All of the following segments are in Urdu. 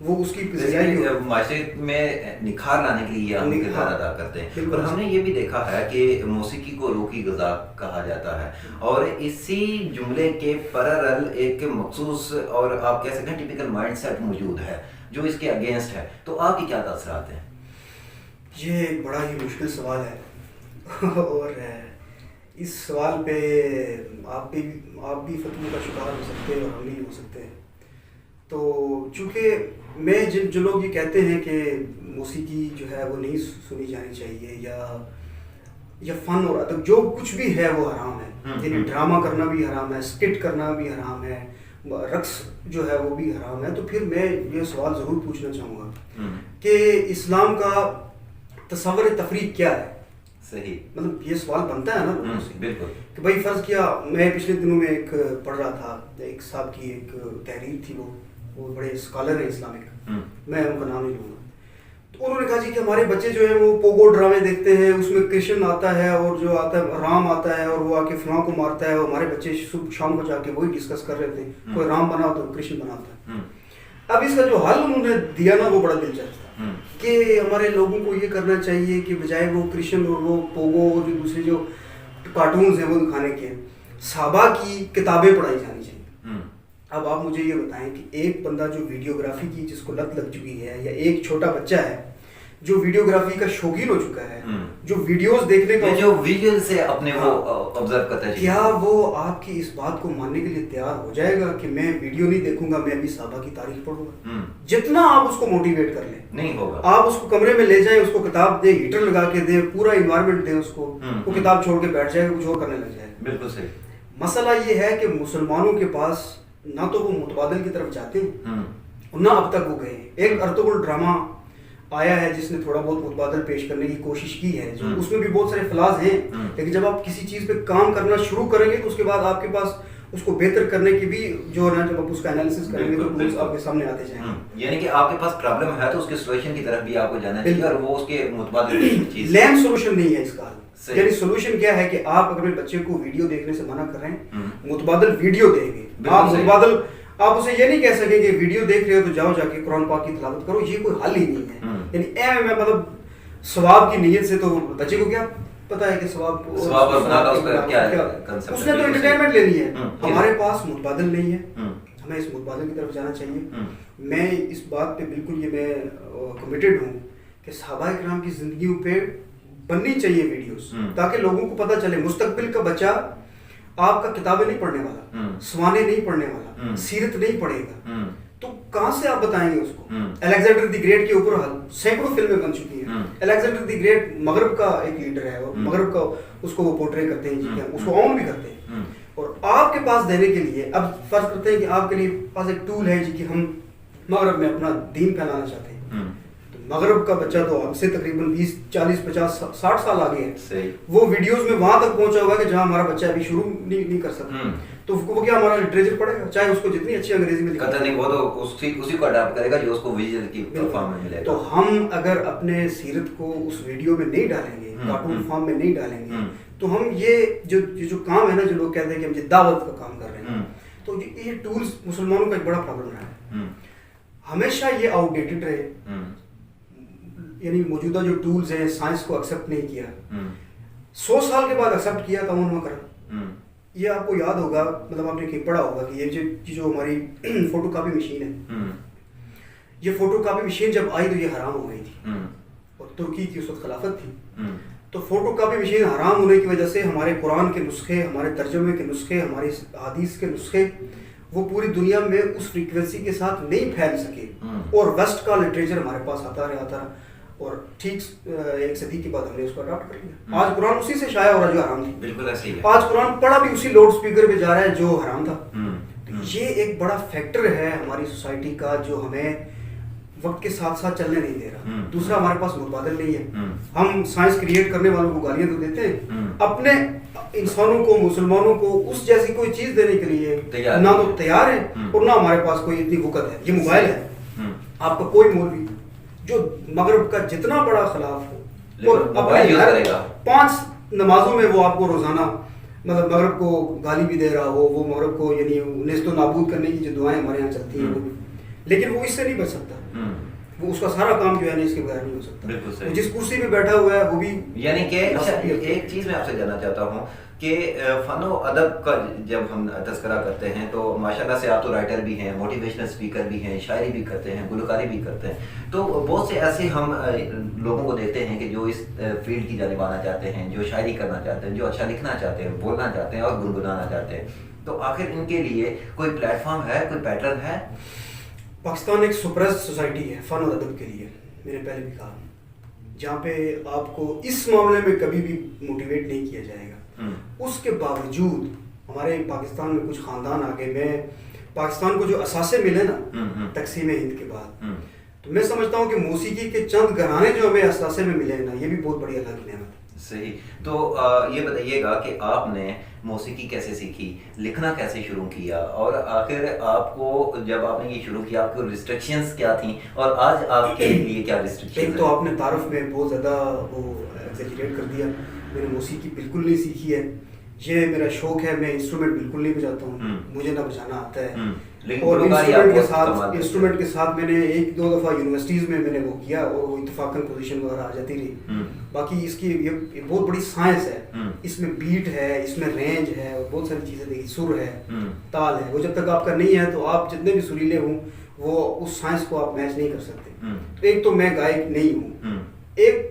وہ اس کی معاشرے میں نکھار لانے کے لیے اہم کردار ادا کرتے ہیں. اور ہم نے یہ بھی دیکھا ہے کہ موسیقی کو روح کی غذا کہا جاتا ہے, اور اسی جملے کے پیرالل ایک مخصوص اور آپ کہہ سکتے ہیں ٹپیکل مائنڈ سیٹ موجود ہے جو اس کے اگینسٹ ہے. تو آپ کی کیا تاثرات ہیں؟ یہ ایک بڑا ہی مشکل سوال ہے اور اس سوال پہ آپ بھی فتوی کا شکار ہو سکتے ہیں اور ہم نہیں ہو سکتے ہیں. تو چونکہ میں جو لوگ یہ کہتے ہیں کہ موسیقی جو ہے وہ نہیں سنی جانی چاہیے یا فن اور ادب جو کچھ بھی ہے وہ حرام ہے, یعنی ڈرامہ کرنا بھی حرام ہے, اسکٹ کرنا بھی حرام ہے, رقص جو ہے وہ بھی حرام ہے, تو پھر میں یہ سوال ضرور پوچھنا چاہوں گا کہ اسلام کا تصور تفریق کیا ہے؟ صحیح, مطلب یہ سوال بنتا ہے نا لوگوں سے. بالکل کہ بھائی فرض کیا, میں پچھلے دنوں میں ایک پڑھ رہا تھا, ایک صاحب کی ایک تحریر تھی, وہ بڑے اسکالر ہیں اسلامک, میں ان کا نام نہیں لوں گا. تو انہوں نے کہا جی کہ ہمارے بچے جو ہیں وہ پوگو ڈرامے دیکھتے ہیں, اس میں کرشن آتا ہے اور جو آتا ہے رام آتا ہے اور وہ آ کے فلاں کو مارتا ہے, اور ہمارے بچے صبح شام کو جا کے وہی ڈسکس کر رہے تھے, کوئی رام بنا ہوتا ہے کرشن بنا ہوتا ہے. اب اس کا جو حل انہوں نے دیا نا وہ بڑا دلچسپ تھا کہ ہمارے لوگوں کو یہ کرنا چاہیے کہ بجائے وہ کرشن اور وہ پوگو اور جو دوسرے جو کارٹونز ہیں وہ دکھانے کے, صحابہ کی کتابیں پڑھائی جانی چاہیے. اب آپ مجھے یہ بتائیں کہ ایک بندہ جو ویڈیوگرافی کی جس کو لت لگ چکی ہے, یا ایک چھوٹا بچہ ہے جو ویڈیوگرافی کا شوقین ہو چکا ہے, جو ویڈیوز دیکھنے کا جو ویژن سے اپنے وہ آبزرو کرتا ہے, کیا وہ آپ کی اس بات کو ماننے کے لیے تیار ہو جائے گا کہ میں ویڈیو نہیں دیکھوں گا, میں ابھی صحابہ کی تاریخ پڑھوں گا؟ جتنا آپ اس کو موٹیویٹ کر لیں نہیں ہوگا. آپ اس کو کمرے میں لے جائیں, اس کو کتاب دیں, ہیٹر لگا کے دیں, پورا انوائرمنٹ دیں اس کو, وہ کتاب چھوڑ کے بیٹھ جائے گا, کچھ اور کرنے لگ جائے گا. بالکل صحیح. مسئلہ یہ ہے کہ مسلمانوں کے پاس نہ تو وہ متبادل کی طرف جاتے ہیں اور نہ اب تک وہ گئے. ایک ارطغرل ڈرامہ آیا ہے جس نے تھوڑا بہت متبادل پیش کرنے کی کوشش کی ہے, اس میں بھی بہت سارے فلاز ہیں, لیکن جب آپ کسی چیز پہ کام کرنا شروع کریں گے تو اس کے بعد آپ کے پاس اس کو بہتر کرنے کی بھی جو ہے, جب آپ اس کا انالیسس کریں گے تو ٹولز آپ کے سامنے آتے جائیں گے. یعنی کہ آپ کے پاس پرابلم ہے تو اس کے سولوشن کی طرف بھی آپ کو جانا چاہیے, اور وہ اس کے متبادل چیز لیم سولوشن نہیں ہے اس کا. یعنی سولوشن کیا ہے کہ آپ اپنے بچے کو ویڈیو دیکھنے سے منع کر رہے ہیں, متبادل ویڈیو دیں گے. آپ متبادل آپ اسے یہ نہیں کہہ سکیں کہ ویڈیو دیکھ رہے ہو تو جاؤ جا کے قرآن پاک کی تلاوت کرو, یہ کوئی حل ہی نہیں ہے. یعنی میں مطلب ثواب کی نیت سے تو بچے کو کیا پتا ہے کہ ثواب اس نے تو انٹرٹینمنٹ لینی ہے. ہمارے پاس متبادل نہیں ہے, ہمیں اس متبادل کی طرف جانا چاہیے. میں اس بات پہ بالکل یہ میں کمیٹڈ ہوں کہ صحابہ کرام کی زندگیوں پہ بننی چاہیے ویڈیوز, تاکہ لوگوں کو پتہ چلے. مستقبل کا بچہ آپ کا کتابیں نہیں پڑھنے والا, سوانے نہیں پڑھنے والا, سیرت نہیں پڑھے گا, تو کہاں سے آپ بتائیں گے اس کو؟ الیگزینڈر دی گریٹ کے اوپر سینکڑوں فلمیں بن چکی ہیں. الیگزینڈر دی گریٹ مغرب کا ایک لیڈر ہے, اور مغرب کا اس کو وہ پورٹرے کرتے ہیں, جی اس کو آن بھی کرتے ہیں. اور آپ کے پاس دینے کے لیے اب فرض کرتے ہیں کہ آپ کے لیے پاس ایک ٹول ہے جی کہ ہم مغرب میں اپنا دین پھیلانا چاہتے ہیں. مغرب کا بچہ تو ہم سے تقریباً 20 40 50 60 سال آگے ہے, وہ ویڈیوز میں وہاں تک پہنچا ہوگا کہ جہاں ہمارا بچہ ابھی شروع نہیں کر سکتا, تو وہ کیا ہمارا لٹریچر پڑھے گا, چاہے اس کو جتنی اچھی انگریزی میں قطع نہیں, وہ تو اسی کو اڈاپٹ کرے گا جو اس کو ویژن کی فارم میں ملے گا. تو ہم اگر اپنے سیرت کو اس ویڈیو میں نہیں ڈالیں گے, کارٹون فارم میں نہیں ڈالیں گے, تو ہم یہ جو کام ہے نا, جو لوگ کہتے ہیں کہ ہم یہ دعوت کا کام کر رہے ہیں, تو یہ ٹولز مسلمانوں کا ایک بڑا پرابلم رہا ہے. ہمیشہ یہ آؤٹ ڈیٹڈ رہے, یعنی موجودہ جو ٹولز ہیں سائنس کو ایکسیپٹ نہیں کیا, 100 سال کے بعد ایکسیپٹ کیا تھا انہوں نے. یہ آپ کو یاد ہوگا, مطلب آپ نے کہیں پڑھا ہوگا کہ یہ جو ہماری فوٹو کاپی مشین ہے, یہ فوٹو کاپی مشین جب آئی تو یہ حرام ہو گئی تھی, اور ترکی کی اس وقت خلافت تھی. تو فوٹو کاپی مشین حرام ہونے کی وجہ سے ہمارے قرآن کے نسخے, ہمارے ترجمے کے نسخے, ہماری حدیث کے نسخے وہ پوری دنیا میں اس فریکوینسی کے ساتھ نہیں پھیل سکے, اور ویسٹ کا لٹریچر ہمارے پاس آتا رہا, اور ٹھیک 1 صدی کے بعد ہم نے اس کو اڈاپٹ کر لیا. آج قرآن اسی سے شائع ہو رہا جو حرام تھی. بالکل ایسے ہی ہے. آج قرآن پڑھا بھی اسی لاؤڈ اسپیکر پہ جا رہا ہے جو حرام تھا. یہ ایک بڑا فیکٹر ہے ہماری سوسائٹی کا جو ہمیں وقت کے ساتھ ساتھ چلنے نہیں دے رہا. دوسرا, ہمارے پاس متبادل نہیں ہے. ہم سائنس کریٹ کرنے والوں کو گالیاں تو دیتے ہیں, اپنے انسانوں کو, مسلمانوں کو اس جیسی کوئی چیز دینے کے لیے نہ تو تیار ہے, اور نہ ہمارے پاس کوئی اتنی وقت ہے. یہ موبائل ہے, آپ کا کوئی مولوی جو مغرب کا جتنا بڑا خلاف ہو, اور 5 نمازوں میں وہ آپ کو روزانہ مطلب مغرب کو گالی بھی دے رہا ہو, وہ مغرب کو یعنی نیست و نابود کرنے کی جو دعائیں ہمارے یہاں چلتی ہیں, لیکن وہ اس سے نہیں بچ سکتا. وہ اس کا سارا کام جو ہے نا اس کے بغیر نہیں ہو سکتا. بالکل صحیح. جس کرسی پہ بیٹھا ہوا ہے وہ بھی یعنی کہ ایک چیز میں آپ سے جاننا چاہتا ہوں کہ فن و ادب کا جب ہم تذکرہ کرتے ہیں تو ماشاءاللہ سے آپ تو رائٹر بھی ہیں, موٹیویشنل اسپیکر بھی ہیں, شاعری بھی کرتے ہیں, گلوکاری بھی کرتے ہیں, تو بہت سے ایسے ہم لوگوں کو دیکھتے ہیں کہ جو اس فیلڈ کی جانب آنا چاہتے ہیں, جو شاعری کرنا چاہتے ہیں, جو اچھا لکھنا چاہتے ہیں, بولنا چاہتے ہیں اور گنگنانا چاہتے ہیں, تو آخر ان کے لیے کوئی پلیٹ فارم ہے, کوئی پیٹرن ہے؟ پاکستان ایک سپرسٹ سوسائٹی ہے فن اور ادب کے لیے, میں نے پہلے بھی کہا, جہاں پہ آپ کو اس معاملے میں کبھی بھی موٹیویٹ نہیں کیا جائے گا. اس کے باوجود ہمارے پاکستان میں کچھ خاندان آگے, میں پاکستان کو جو اثاثے ملے نا تقسیم ہند کے بعد, تو میں سمجھتا ہوں کہ موسیقی کے چند گھرانے جو ہمیں اثاثے میں ملے نا, یہ بھی بہت بڑی اللہ کی نعمت ہے. صحیح. تو یہ بتائیے گا کہ آپ نے موسیقی کیسے سیکھی, لکھنا کیسے شروع کیا, اور آخر آپ کو جب آپ نے یہ شروع کیا آپ کو ریسٹرکشنز کیا تھیں, اور آج آپ کے لیے کیا ریسٹرکشنز ہیں؟ ایک تو آپ نے تعارف میں بہت زیادہ وہ ایگزیجریٹ کر دیا. میں نے موسیقی بالکل نہیں سیکھی ہے, یہ میرا شوق ہے, میں انسٹرومنٹ بالکل نہیں بجاتا ہوں, مجھے نہ بجانا آتا ہے, اور انسٹرومنٹ کے ساتھ میں نے ایک دو دفعہ یونیورسٹیز میں نے وہ کیا اور وہ اتفاقاً پوزیشن وغیرہ آ جاتی رہی. باقی اس کی یہ بہت بڑی سائنس ہے, اس میں بیٹ ہے, اس میں رینج ہے, اور بہت ساری چیزیں دیکھی, سر ہے, تال ہے, وہ جب تک آپ کا نہیں ہے تو آپ جتنے بھی سریلے ہوں وہ اس سائنس کو آپ میچ نہیں کر سکتے. ایک تو میں گائک نہیں ہوں, ایک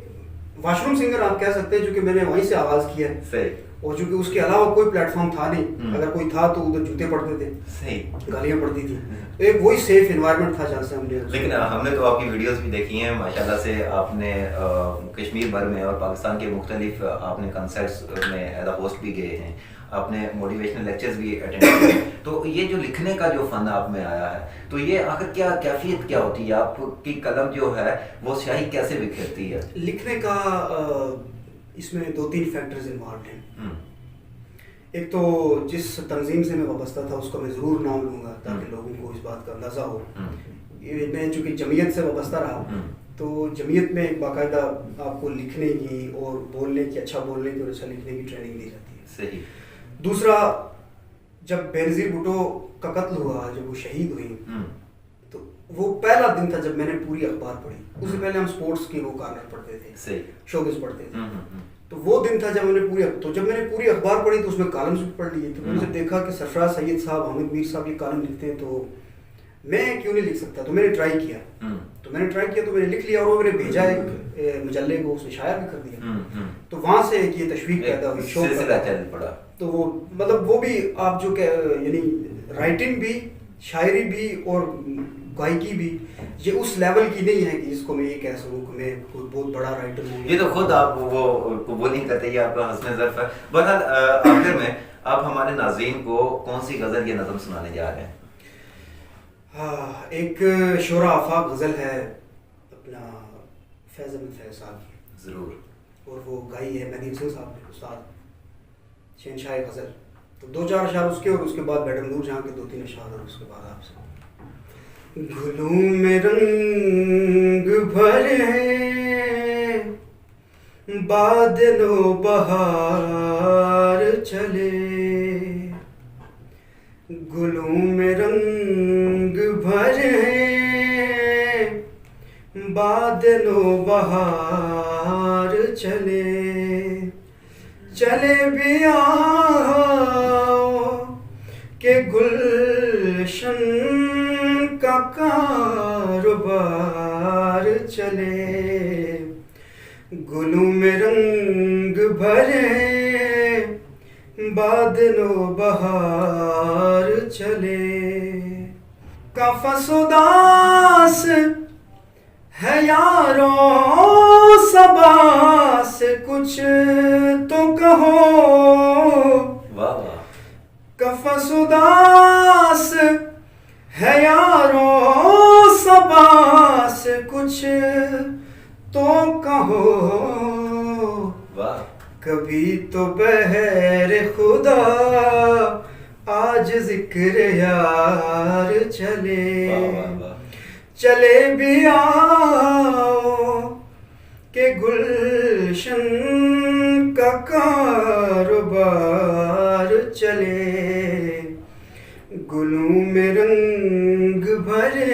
واش روم سنگر آپ کہہ سکتے ہیں, جو کہ میں نے وہیں سے آغاز کیا ہے, اور چونکہ اس کے علاوہ کوئی پلیٹ فارم تھا نہیں, اگر کوئی تھا تو ادھر جوتے پڑتے تھے, گالیاں پڑتی تھیں, ایک وہی سیف انوائرمنٹ تھا جہاں سے ہم نے. لیکن ہم نے تو آپ کی ویڈیوز بھی دیکھی ہیں ماشاءاللہ سے, آپ نے کشمیر بھر میں اور پاکستان کے مختلف آپ نے کنسرٹس میں ایز اے ہوسٹ بھی گئے ہیں, آپ نے موٹیویشنل لیکچرز بھی اٹینڈ کیے. تو یہ جو لکھنے کا جو فن آپ میں آیا ہے, تو یہ آخر کیا کیفیت کیا ہوتی ہے, آپ کی قلم جو ہے وہ سیاہی کیسے بکھیرتی ہے؟ لکھنے کا اس میں دو تین فیکٹرز انوالوڈ ہیں. ایک تو جس تنظیم سے میں وابستہ تھا اس کا میں ضرور نام لوں گا تاکہ لوگوں کو اس بات کا اندازہ ہو. میں چونکہ جمعیت سے وابستہ رہا, تو جمعیت میں ایک باقاعدہ آپ کو لکھنے کی اور بولنے کی, اچھا بولنے کی اور اچھا لکھنے کی ٹریننگ دی جاتی ہے. صحیح. دوسرا, جب بینظیر بھٹو کا قتل ہوا, جب وہ شہید ہوئی, تو وہ پہلا دن تھا جب میں نے پوری اخبار پڑھی. اس سے پہلے ہم سپورٹس کی وہ کارنر پڑھتے تھے, شوکیس پڑھتے تھے, تو وہ دن تھا جب میں نے پوری اخبار پڑھی تو اس میں کالمز بھی پڑھ لیے. تو میں نے دیکھا کہ سرفراز سید صاحب, حامد میر صاحب یہ کالم لکھتے ہیں, تو میں کیوں نہیں لکھ سکتا. تو میں نے ٹرائی کیا تو میں نے لکھ لیا, اور وہ میں نے بھیجا ایک مجلے کو, اس نے شائع بھی کر دیا. تو وہاں سے ایک یہ تشویق پیدا ہوئی, شوق پیدا پڑا. تو وہ مطلب وہ بھی آپ جو کہ یعنی رائٹنگ بھی, شاعری بھی اور گائکی بھی, یہ اس لیول کی نہیں ہے کہ جس کو میں یہ کہہ سکوں کہ میں کوئی بہت بڑا رائٹر ہوں. یہ تو خود آپ وہ قبول نہیں کرتے, یہ آپ کا حسن ظرف ہے. بہرحال آخر میں آپ ہمارے ناظرین کو کون سی غزل یا نظم سنانے جا رہے ہیں؟ ایک شعرا آفاق غزل ہے اپنا فیض احمد فیض صاحب کی, ضرور, اور وہ گائی ہے مہدی حسین صاحب نے, استاد شہنشاہ غزل. تو دو چار اشعار اس کے, اور اس کے بعد بیٹم نور جہاں کے دو تین اشعار, اور اس کے بعد آپ سے. گلوں میں رنگ بھرے بادل و بہار چلے, گلوں میں رنگ بھرے بادل و بہار چلے, چلے بھی آؤ کہ گلشن کا کاروبار چلے, گلوں میں رنگ بھرے بادل و بہار چلے. قفس اداس ہے یارو صبا سے کچھ تو کہو, قفس اداس ہے یارو صبا سے کچھ تو کہو, کبھی تو بہر خدا آج ذکر یار چلے, چلے بھی آؤ کہ گلشن کا کاروبار چلے, گلوں میں رنگ بھرے